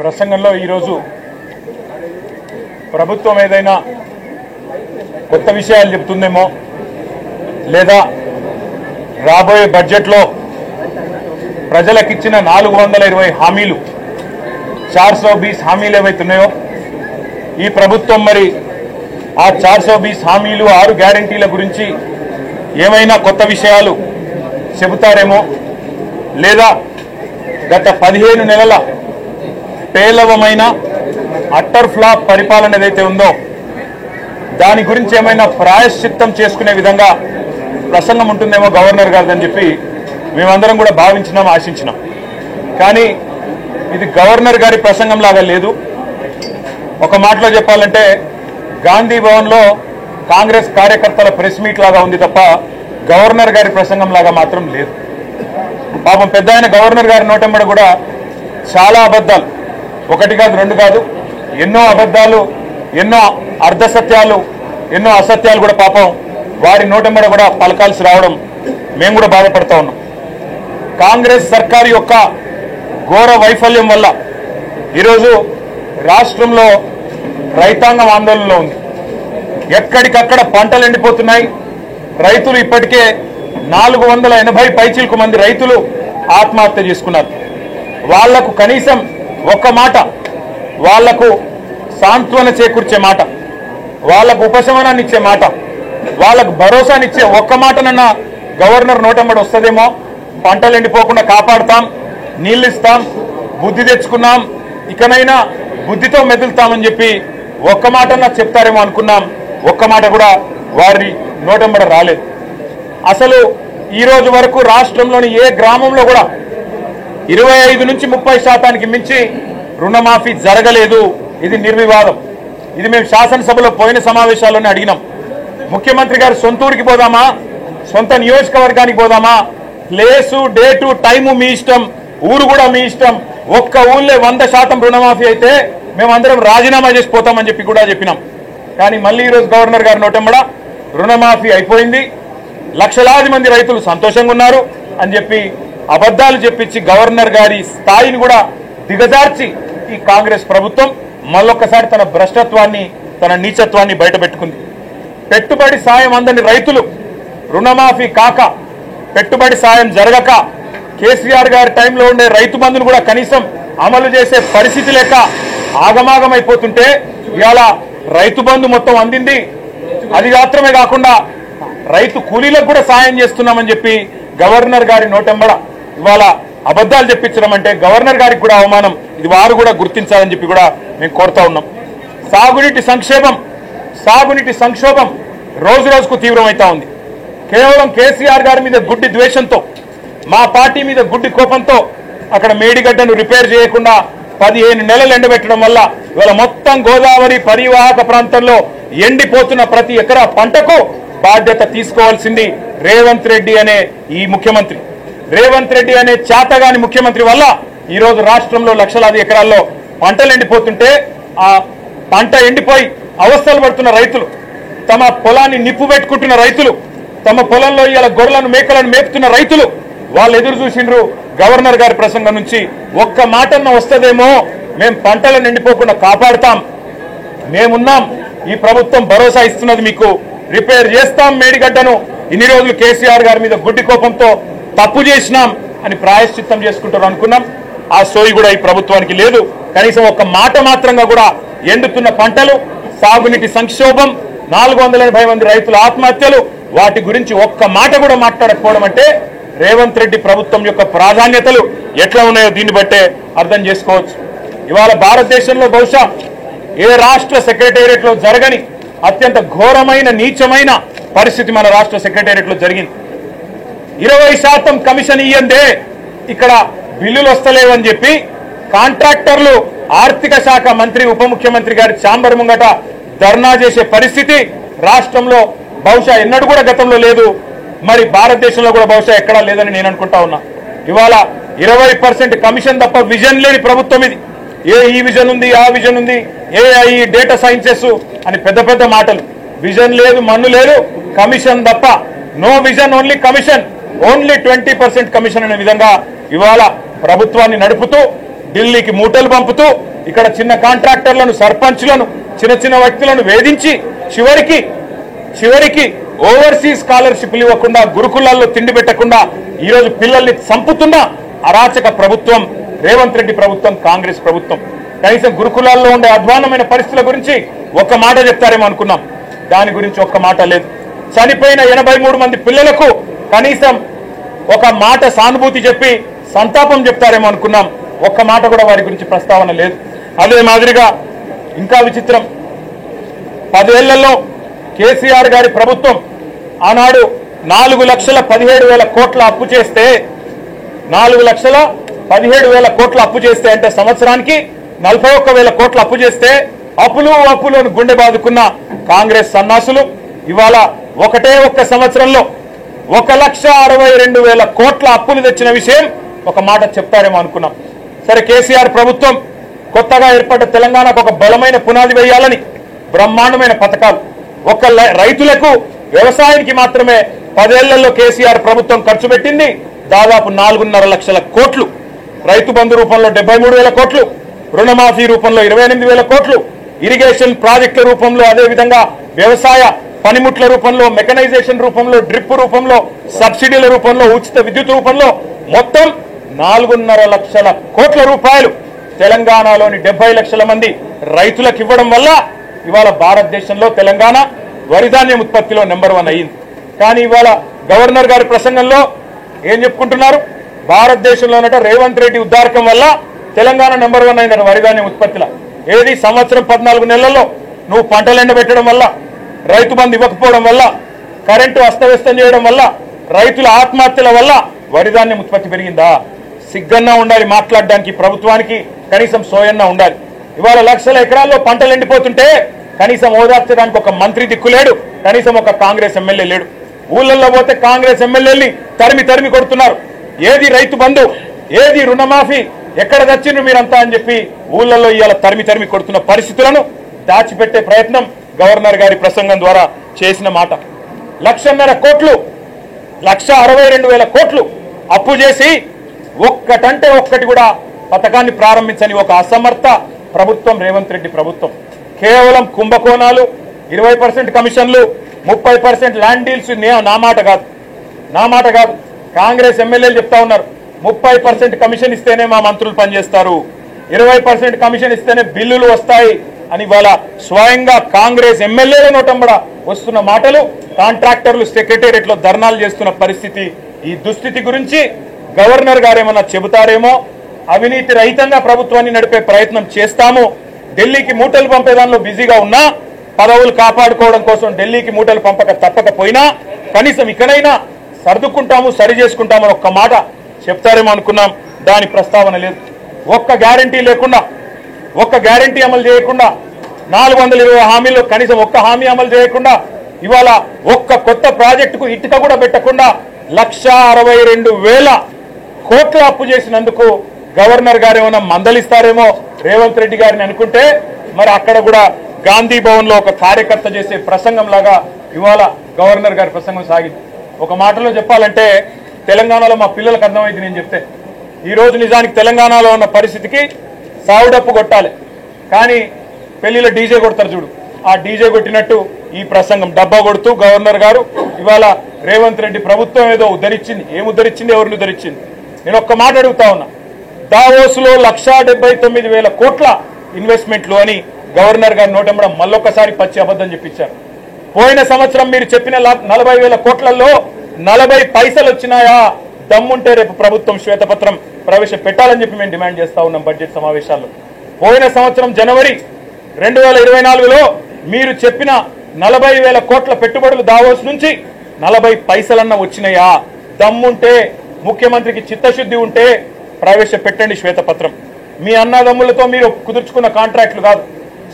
ప్రసంగంలో ఈరోజు ప్రభుత్వం ఏదైనా కొత్త విషయాలు చెప్తుందేమో లేదా రాబోయే బడ్జెట్లో ప్రజలకిచ్చిన 420 హామీలు 420 హామీలు ఏవైతున్నాయో ఈ ప్రభుత్వం మరి ఆ 420 హామీలు 6 గ్యారెంటీల గురించి ఏమైనా కొత్త విషయాలు చెబుతారేమో లేదా గత 15 నెలల పేలవమైన అట్టర్ ఫ్లాప్ పరిపాలన ఏదైతే ఉందో దాని గురించి ఏమైనా ప్రాయశ్చిత్తం చేసుకునే విధంగా ప్రసంగం ఉంటుందేమో గవర్నర్ గారిదని చెప్పి మేమందరం కూడా భావించినాం, ఆశించినాం. కానీ ఇది గవర్నర్ గారి ప్రసంగం లాగా లేదు. ఒక మాటలో చెప్పాలంటే గాంధీ భవన్లో కాంగ్రెస్ కార్యకర్తల ప్రెస్ మీట్ లాగా ఉంది తప్ప గవర్నర్ గారి ప్రసంగం లాగా మాత్రం లేదు. పాపం పెద్ద ఆయన గవర్నర్ గారి నోటెంబడ కూడా చాలా అబద్ధాలు, ఒకటి కాదు రెండు కాదు, ఎన్నో అబద్ధాలు, ఎన్నో అర్ధసత్యాలు, ఎన్నో అసత్యాలు కూడా పాపం వారి నోటెంబడ కూడా పలకాల్సి రావడం మేము కూడా బాధపడతా ఉన్నాం. కాంగ్రెస్ సర్కారు యొక్క ఘోర వైఫల్యం వల్ల ఈరోజు రాష్ట్రంలో రైతాంగం ఆందోళనలో ఉంది. ఎక్కడికక్కడ పంటలు ఎండిపోతున్నాయి. రైతులు ఇప్పటికే 480 పైచిలకు మంది రైతులు ఆత్మహత్య చేసుకున్నారు. వాళ్లకు కనీసం ఒక్క మాట, వాళ్లకు సాంత్వన చేకూర్చే మాట, వాళ్లకు ఉపశమనాన్ని ఇచ్చే మాట, వాళ్లకు భరోసానిచ్చే ఒక్క మాటనన్నా గవర్నర్ నోటెంబడి వస్తుందేమో. పంటలు ఎండిపోకుండా కాపాడుతాం, నీళ్ళు ఇస్తాం, బుద్ధి తెచ్చుకున్నాం, ఇకనైనా బుద్ధితో మెదులుతామని చెప్పి ఒక్క మాటన్నా చెప్తారేమో అనుకున్నాం. ఒక్క మాట కూడా వారి నోటెంబడ రాలేదు. అసలు ఈ రోజు వరకు రాష్ట్రంలోని ఏ గ్రామంలో కూడా 25 నుంచి 30% మించి రుణమాఫీ జరగలేదు. ఇది నిర్వివాదం. ఇది మేము శాసనసభలో పోయిన సమావేశాల్లోనే అడిగినాం. ముఖ్యమంత్రి గారు సొంత ఊరికి పోదామా, సొంత నియోజకవర్గానికి పోదామా, ప్లేసు డేటు టైము మీ ఇష్టం, ఊరు కూడా మీ ఇష్టం. ఒక్క ఊళ్ళే 100% రుణమాఫీ అయితే మేమందరం రాజీనామా చేసిపోతామని చెప్పి కూడా చెప్పినాం. కానీ మళ్ళీ ఈరోజు గవర్నర్ గారి నోటెంబడ రుణమాఫీ అయిపోయింది, లక్షలాది మంది రైతులు సంతోషంగా ఉన్నారు అని చెప్పి అబద్ధాలు చెప్పించి గవర్నర్ గారి స్థాయిని కూడా దిగజార్చి ఈ కాంగ్రెస్ ప్రభుత్వం మళ్ళొక్కసారి తన భ్రష్టత్వాన్ని, తన నీచత్వాన్ని బయటపెట్టుకుంది. పెట్టుబడి సాయం అందని రైతులు రుణమాఫీ కాక, పెట్టుబడి సాయం జరగక, కేసీఆర్ గారి టైంలో ఉండే రైతు బంధును కూడా కనీసం అమలు చేసే పరిస్థితి లేక ఆగమాగమైపోతుంటే ఇవాళ రైతు బంధు మొత్తం అందింది. అది మాత్రమే కాకుండా రైతు కూలీలకు కూడా సాయం చేస్తున్నామని చెప్పి గవర్నర్ గారి నోటెంబడ ఇవాళ అబద్ధాలు చెప్పించడం అంటే గవర్నర్ గారికి కూడా అవమానం. ఇది వారు కూడా గుర్తించాలని చెప్పి కూడా మేము కోరుతా ఉన్నాం. సాగునీటి సంక్షోభం రోజు రోజుకు తీవ్రమవుతా ఉంది. కేవలం కేసీఆర్ గారి మీద గుడ్డి ద్వేషంతో, మా పార్టీ మీద గుడ్డి కోపంతో అక్కడ మేడిగడ్డను రిపేర్ చేయకుండా 15 నెలలు ఎండబెట్టడం వల్ల ఇవాళ మొత్తం గోదావరి పరివాహక ప్రాంతంలో ఎండిపోతున్న ప్రతి ఎకరా పంటకు బాధ్యత తీసుకోవాల్సింది రేవంత్ రెడ్డి అనే ఈ ముఖ్యమంత్రి. రేవంత్ రెడ్డి అనే చేతగాని ముఖ్యమంత్రి వల్ల ఈరోజు రాష్ట్రంలో లక్షలాది ఎకరాల్లో పంటలు ఎండిపోతుంటే, ఆ పంట ఎండిపోయి అవస్థలు పడుతున్న రైతులు, తమ పొలాన్ని నిప్పు పెట్టుకుంటున్న రైతులు, తమ పొలంలో ఇవాళ గొర్రెలను మేకలను మేపుతున్న రైతులు వాళ్ళు ఎదురు చూసిండ్రు గవర్నర్ గారి ప్రసంగం నుంచి. ఒక్క మాటన్న వస్తుందేమో, మేము పంటలను ఎండిపోకుండా కాపాడుతాం, మేమున్నాం, ఈ ప్రభుత్వం భరోసా ఇస్తున్నది, మీకు రిపేర్ చేస్తాం మేడిగడ్డను, ఇన్ని రోజులు కేసీఆర్ గారి మీద గుడ్డి కోపంతో తప్పు చేసినాం అని ప్రాయశ్చిత్తం చేసుకుంటారు అనుకున్నాం. ఆ సోయి కూడా ఈ ప్రభుత్వానికి లేదు. కనీసం ఒక్క మాట మాత్రంగా కూడా ఎండుతున్న పంటలు, సాగునీటి సంక్షోభం, 480 మంది రైతుల ఆత్మహత్యలు, వాటి గురించి ఒక్క మాట కూడా మాట్లాడకపోవడం అంటే రేవంత్ రెడ్డి ప్రభుత్వం యొక్క ప్రాధాన్యతలు ఎట్లా ఉన్నాయో దీన్ని బట్టే అర్థం చేసుకోవచ్చు. ఇవాళ భారతదేశంలో బహుశా ఏ రాష్ట్ర సెక్రటేరియట్ లో జరగని అత్యంత ఘోరమైన నీచమైన పరిస్థితి మన రాష్ట్ర సెక్రటేరియట్ లో జరిగింది. 20% కమిషన్ ఇయ్యందే ఇక్కడ బిల్లులు వస్తలేవని చెప్పి కాంట్రాక్టర్లు ఆర్థిక శాఖ మంత్రి, ఉప ముఖ్యమంత్రి గారి ఛాంబర్ ముంగట ధర్నా చేసే పరిస్థితి రాష్ట్రంలో బహుశా ఎన్నడూ కూడా గతంలో లేదు. మరి భారతదేశంలో కూడా బహుశా ఎక్కడా లేదని నేను అనుకుంటా ఉన్నా. ఇవాళ 20% కమిషన్ తప్ప విజన్ లేని ప్రభుత్వం ఇది. ఈ విజన్ ఉంది, ఆ విజన్ ఉంది, ఏఐ, డేటా సైన్సెస్ అని పెద్ద పెద్ద మాటలు. విజన్ లేదు, మన్ను లేదు, కమిషన్ తప్ప. No vision, only commission, only 20% commission అనే విధంగా ఇవాళ ప్రభుత్వాన్ని నడుపుతూ ఢిల్లీకి మూటలు పంపుతూ ఇక్కడ చిన్న కాంట్రాక్టర్లను, సర్పంచ్లను, చిన్న చిన్న వ్యక్తులను వేధించి చివరికి ఓవర్సీస్ స్కాలర్షిప్లు ఇవ్వకుండా, గురుకులాల్లో తిండి పెట్టకుండా ఈరోజు పిల్లల్ని చంపుతున్న అరాచక ప్రభుత్వం రేవంత్ రెడ్డి ప్రభుత్వం, కాంగ్రెస్ ప్రభుత్వం. కనీసం గురుకులాల్లో ఉండే అధ్వానమైన పరిస్థితుల గురించి ఒక్క మాట చెప్తారేమో అనుకున్నాం. దాని గురించి ఒక్క మాట లేదు. చనిపోయిన 83 మంది పిల్లలకు కనీసం ఒక మాట సానుభూతి చెప్పి సంతాపం చెప్తారేమో అనుకున్నాం. ఒక్క మాట కూడా వారి గురించి ప్రస్తావన లేదు. అదే మాదిరిగా ఇంకా విచిత్రం, 10 ఏళ్లలో కేసీఆర్ గారి ప్రభుత్వం ఆనాడు 4,17,000 కోట్ల అప్పు చేస్తే 4,17,000 కోట్ల అప్పు చేస్తే అంటే సంవత్సరానికి 41,000 కోట్ల అప్పు చేస్తే అప్పులు అని గుండె బాదుకున్న కాంగ్రెస్ సన్నాసులు ఇవాళ ఒక్క సంవత్సరంలో 1,62,000 కోట్ల అప్పులు తెచ్చిన విషయం ఒక మాట చెప్తారేమో అనుకున్నాం. సరే, కేసీఆర్ ప్రభుత్వం కొత్తగా ఏర్పడ్డ తెలంగాణకు ఒక బలమైన పునాది వేయాలని బ్రహ్మాండమైన పథకాలు, రైతులకు వ్యవసాయానికి మాత్రమే 10 ఏళ్లలో కేసీఆర్ ప్రభుత్వం ఖర్చు పెట్టింది దాదాపు 4.5 లక్షల కోట్లు. రైతు బంధు రూపంలో 73,000 కోట్లు, రుణమాఫీ రూపంలో 28,000 కోట్లు, ఇరిగేషన్ ప్రాజెక్టుల రూపంలో, అదేవిధంగా వ్యవసాయ పనిముట్ల రూపంలో, మెకనైజేషన్ రూపంలో, డ్రిప్ రూపంలో, సబ్సిడీల రూపంలో, ఉచిత విద్యుత్ రూపంలో మొత్తం 4.5 లక్షల కోట్ల రూపాయలు తెలంగాణలోని 70 లక్షల మంది రైతులకు ఇవ్వడం వల్ల ఇవాళ భారతదేశంలో తెలంగాణ వరిధాన్యం ఉత్పత్తిలో నెంబర్ 1 అయ్యింది. కానీ ఇవాళ గవర్నర్ గారి ప్రసంగంలో ఏం చెప్పుకుంటున్నారు? భారతదేశంలోనట రేవంత్ రెడ్డి ఉద్దారకం వల్ల తెలంగాణ నెంబర్ 1 అయిన వరిధాన్యం ఉత్పత్తిలో. ఏది సంవత్సరం 14 నెలల్లో నువ్వు పంటలు ఎండబెట్టడం వల్ల, రైతు బంధు ఇవ్వకపోవడం వల్ల, కరెంటు అస్తవ్యస్తం చేయడం వల్ల, రైతుల ఆత్మహత్యల వల్ల వరిధాన్యం ఉత్పత్తి పెరిగిందా? సిగ్గన్నా ఉండాలి మాట్లాడడానికి ప్రభుత్వానికి, కనీసం సోయన్నా ఉండాలి. ఇవాళ లక్షల ఎకరాల్లో పంటలు ఎండిపోతుంటే కనీసం ఓదార్చడానికి ఒక మంత్రి దిక్కులేడు, కనీసం ఒక కాంగ్రెస్ ఎమ్మెల్యే లేడు. ఊళ్ళల్లో పోతే కాంగ్రెస్ ఎమ్మెల్యేల్ని తరిమి కొడుతున్నారు. ఏది రైతు బంధు, ఏది రుణమాఫీ, ఎక్కడ తెచ్చిండ్రు మీరంతా అని చెప్పి ఊళ్ళల్లో ఇవాళ తరిమి కొడుతున్న పరిస్థితులను దాచిపెట్టే ప్రయత్నం గవర్నర్ గారి ప్రసంగం ద్వారా చేసిన మాట. 1,50,000 కోట్లు, 1,62,000 కోట్లు అప్పు చేసి ఒక్కటంటే ఒక్కటి కూడా పథకాన్ని ప్రారంభించని ఒక అసమర్థ ప్రభుత్వం రేవంత్ రెడ్డి ప్రభుత్వం. కేవలం కుంభకోణాలు, 20% కమిషన్లు, 30% ల్యాండ్ డీల్స్. నా మాట కాదు, కాంగ్రెస్ ఎమ్మెల్యేలు చెప్తా ఉన్నారు 30% కమిషన్ ఇస్తేనే మా మంత్రులు పనిచేస్తారు, 20% కమిషన్ ఇస్తేనే బిల్లులు వస్తాయి అని వాళ్ళ స్వయంగా కాంగ్రెస్ ఎమ్మెల్యేల నోటంబడ వస్తున్న మాటలు, కాంట్రాక్టర్లు సెక్రటేరియట్ లో ధర్నాలు చేస్తున్న పరిస్థితి. ఈ దుస్థితి గురించి గవర్నర్ గారు ఏమన్నా చెబుతారేమో. అవినీతి రహితంగా ప్రభుత్వాన్ని నడిపే ప్రయత్నం చేస్తాము. ఢిల్లీకి మూటలు పంపేదానిలో బిజీగా ఉన్నా, పదవులు కాపాడుకోవడం కోసం ఢిల్లీకి మూటలు తప్పకపోయినా కనీసం ఇక్కడైనా సర్దుకుంటాము, సరి చేసుకుంటామని ఒక్క మాట చెప్తారేమో అనుకున్నాం. దాని ప్రస్తావన లేదు. ఒక్క గ్యారంటీ లేకుండా, ఒక్క గ్యారంటీ అమలు చేయకుండా, 420 హామీల్లో కనీసం ఒక్క హామీ అమలు చేయకుండా, ఇవాళ ఒక్క కొత్త ప్రాజెక్టుకు ఇటుక కూడా పెట్టకుండా 1,62,000 కోట్ల అప్పు చేసినందుకు గవర్నర్ గారు ఏమైనా మందలిస్తారేమో రేవంత్ రెడ్డి గారిని అనుకుంటే, మరి అక్కడ కూడా గాంధీ భవన్ లో ఒక కార్యకర్త చేసే ప్రసంగం లాగా ఇవాళ గవర్నర్ గారి ప్రసంగం సాగింది. ఒక మాటలో చెప్పాలంటే తెలంగాణలో మా పిల్లలకు అర్థమైంది నేను చెప్తే. ఈ రోజు నిజానికి తెలంగాణలో ఉన్న పరిస్థితికి సావుడప్పు కొట్టాలి, కానీ పెళ్లిలో డీజే కొడతారు చూడు, ఆ డీజే కొట్టినట్టు ఈ ప్రసంగం డబ్బా కొడుతూ గవర్నర్ గారు ఇవాళ రేవంత్ రెడ్డి ప్రభుత్వం ఏదో ఉద్ధరించింది. ఏం ఉద్ధరించింది, ఎవరిని ఉద్ధరించింది? నేను ఒక్క మాట అడుగుతా ఉన్నా. దావోస్ లో 1,79,000 కోట్ల ఇన్వెస్ట్మెంట్లు అని గవర్నర్ గారి నోటెంబడం మళ్ళొక్కసారి పచ్చి అబద్ధం చెప్పించారు. పోయిన సంవత్సరం మీరు చెప్పిన 40,000 కోట్లలో 40 పైసలు వచ్చినాయా? దమ్ముంటే రేపు ప్రభుత్వం శ్వేతపత్రం ప్రవేశపెట్టాలని చెప్పి మేము డిమాండ్ చేస్తా ఉన్నాం బడ్జెట్ సమావేశాల్లో. పోయిన సంవత్సరం జనవరి 2024లో మీరు చెప్పిన 40,000 కోట్ల పెట్టుబడులు దావోస్ నుంచి 40 పైసలన్నా వచ్చినాయా? దమ్ముంటే, ముఖ్యమంత్రికి చిత్తశుద్ధి ఉంటే ప్రవేశపెట్టండి శ్వేతపత్రం. మీ అన్నదమ్ములతో మీరు కుదుర్చుకున్న కాంట్రాక్టులు కాదు.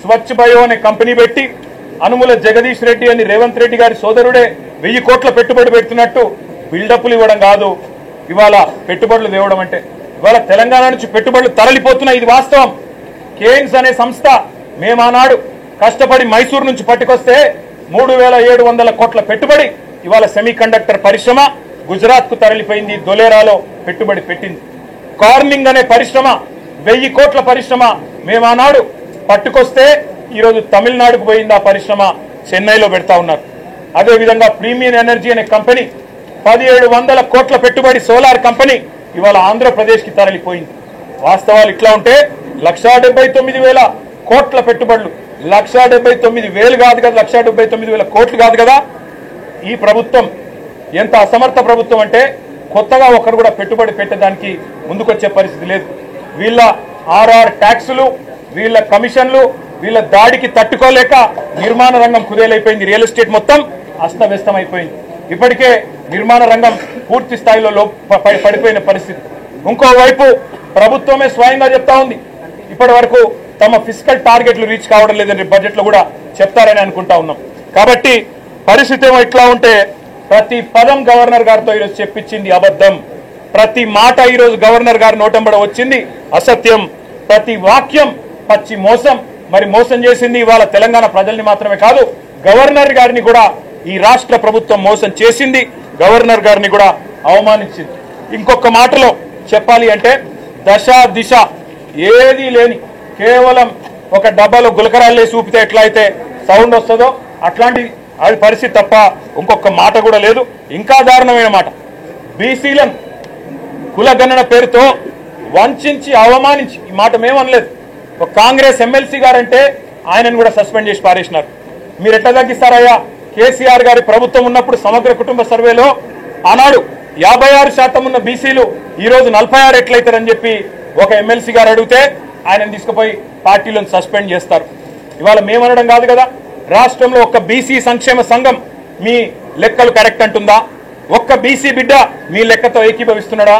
స్వచ్ఛ బయో అనే కంపెనీ పెట్టి అనుముల జగదీష్ రెడ్డి అని రేవంత్ రెడ్డి గారి సోదరుడే 1000 కోట్ల పెట్టుబడి పెడుతున్నట్టు బిల్డప్లు ఇవ్వడం కాదు ఇవాళ పెట్టుబడులు తేవడం అంటే. ఇవాళ తెలంగాణ నుంచి పెట్టుబడులు తరలిపోతున్నాయి, ఇది వాస్తవం. కేయిన్స్ అనే సంస్థ మేమానాడు కష్టపడి మైసూరు నుంచి పట్టుకొస్తే 3,700 కోట్ల పెట్టుబడి ఇవాళ సెమీ కండక్టర్ పరిశ్రమ గుజరాత్ కు తరలిపోయింది, దొలేరాలో పెట్టుబడి పెట్టింది. కార్నింగ్ అనే పరిశ్రమ 1000 కోట్ల పరిశ్రమ మేము ఆనాడు పట్టుకొస్తే ఈరోజు తమిళనాడుకు పోయింది ఆ పరిశ్రమ, చెన్నైలో పెడతా ఉన్నారు. అదేవిధంగా ప్రీమియం ఎనర్జీ అనే కంపెనీ 1700 కోట్ల పెట్టుబడి సోలార్ కంపెనీ ఇవాళ ఆంధ్రప్రదేశ్కి తరలిపోయింది. వాస్తవాలు ఇట్లా ఉంటే 1,79,000 కోట్ల పెట్టుబడులు, 1,79,000 కాదు కదా, 1,79,000 కోట్లు కాదు కదా. ఈ ప్రభుత్వం ఎంత అసమర్థ ప్రభుత్వం అంటే కొత్తగా ఒకరు కూడా పెట్టుబడి పెట్టడానికి ముందుకొచ్చే పరిస్థితి లేదు. వీళ్ళ ఆర్ఆర్ ట్యాక్సులు, వీళ్ళ కమిషన్లు, వీళ్ళ దాడికి తట్టుకోలేక నిర్మాణ రంగం కుదేలైపోయింది. రియల్ ఎస్టేట్ మొత్తం అస్తవ్యస్తం అయిపోయింది. ఇప్పటికే నిర్మాణ రంగం పూర్తి స్థాయిలో పడిపోయిన పరిస్థితి. ఇంకోవైపు ప్రభుత్వమే స్వయంగా చెప్తా ఉంది ఇప్పటి వరకు తమ ఫిస్కల్ టార్గెట్లు రీచ్ కావడం లేదని బడ్జెట్లో కూడా చెప్తారని అనుకుంటా ఉన్నాం. కాబట్టి పరిస్థితి ఏమో ఇట్లా ఉంటే ప్రతి పదం గవర్నర్ గారితో ఈరోజు చెప్పించింది అబద్ధం, ప్రతి మాట ఈరోజు గవర్నర్ గారి నోటంబడ వచ్చింది అసత్యం, ప్రతి వాక్యం పచ్చి మోసం. మరి మోసం చేసింది ఇవాళ తెలంగాణ ప్రజల్ని మాత్రమే కాదు, గవర్నర్ గారిని కూడా ఈ రాష్ట్ర ప్రభుత్వం మోసం చేసింది, గవర్నర్ గారిని కూడా అవమానించింది. ఇంకొక మాటలో చెప్పాలి అంటే దశ దిశ ఏదీ లేని కేవలం ఒక డబ్బాలో గులకరాలు వేసి ఊపితే ఎట్లా అయితే సౌండ్ వస్తుందో అట్లాంటి అది పరిస్థితి తప్ప ఇంకొక మాట కూడా లేదు. ఇంకా దారుణమైన మాట, బీసీలను కులగణన పేరుతో వంచి అవమానించి, ఈ మాట మేమనలేదు, ఒక కాంగ్రెస్ ఎమ్మెల్సీ గారంటే ఆయనను కూడా సస్పెండ్ చేసి పారేసినారు. మీరు ఎట్లా తగ్గిస్తారయ్యా? కేసీఆర్ గారి ప్రభుత్వం ఉన్నప్పుడు సమగ్ర కుటుంబ సర్వేలో ఆనాడు 56% ఉన్న బీసీలు ఈరోజు 46 ఎట్లయితారని చెప్పి ఒక ఎమ్మెల్సీ గారు అడిగితే ఆయనను తీసుకుపోయి పార్టీలను సస్పెండ్ చేస్తారు. ఇవాళ మేమనడం కాదు కదా, రాష్ట్రంలో ఒక్క బీసీ సంక్షేమ సంఘం మీ లెక్కలు కరెక్ట్ అంటుందా? ఒక్క బీసీ బిడ్డ మీ లెక్కతో ఏకీభవిస్తున్నాడా?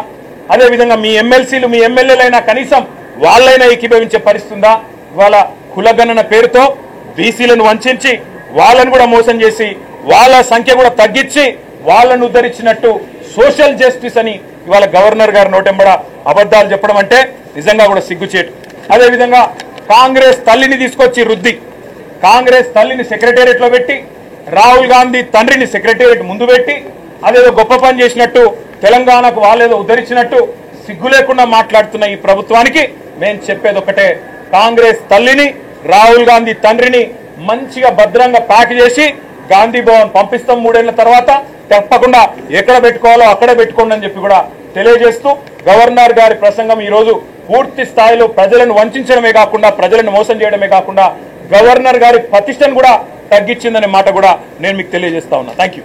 అదేవిధంగా మీ ఎమ్మెల్సీలు మీ ఎమ్మెల్యేలైనా కనీసం వాళ్ళైనా ఏకీభవించే పరిస్థితుందా? ఇవాళ కులగణన పేరుతో బీసీలను వంచి వాళ్ళను కూడా మోసం చేసి వాళ్ళ సంఖ్య కూడా తగ్గించి వాళ్ళను ఉద్ధరించినట్టు సోషల్ జస్టిస్ అని ఇవాళ గవర్నర్ గారి నోటెంబడ అబద్ధాలు చెప్పడం అంటే నిజంగా కూడా సిగ్గుచేటు. అదేవిధంగా కాంగ్రెస్ తల్లిని తీసుకొచ్చి రుద్ది, కాంగ్రెస్ తల్లిని సెక్రటేరియట్ లో పెట్టి, రాహుల్ గాంధీ తండ్రిని సెక్రటేరియట్ ముందు పెట్టి అదేదో గొప్ప పని చేసినట్టు, తెలంగాణకు వాళ్ళేదో ఉద్ధరించినట్టు సిగ్గు లేకుండా మాట్లాడుతున్న ఈ ప్రభుత్వానికి మేము చెప్పేది ఒకటే, కాంగ్రెస్ తల్లిని రాహుల్ గాంధీ తండ్రిని మంచిగా భద్రంగా ప్యాక్ చేసి గాంధీ భవన్ పంపిస్తాం 3 ఏళ్ల తర్వాత, తప్పకుండా ఎక్కడ పెట్టుకోవాలో అక్కడే పెట్టుకోండి అని చెప్పి కూడా తెలియజేస్తూ, గవర్నర్ గారి ప్రసంగం ఈ రోజు పూర్తి స్థాయిలో ప్రజలను వంచడమే కాకుండా, ప్రజలను మోసం చేయడమే కాకుండా గవర్నర్ గారి ప్రతిష్టను కూడా తగ్గించిందనే మాట కూడా నేను మీకు తెలియజేస్తా ఉన్నా. Thank you.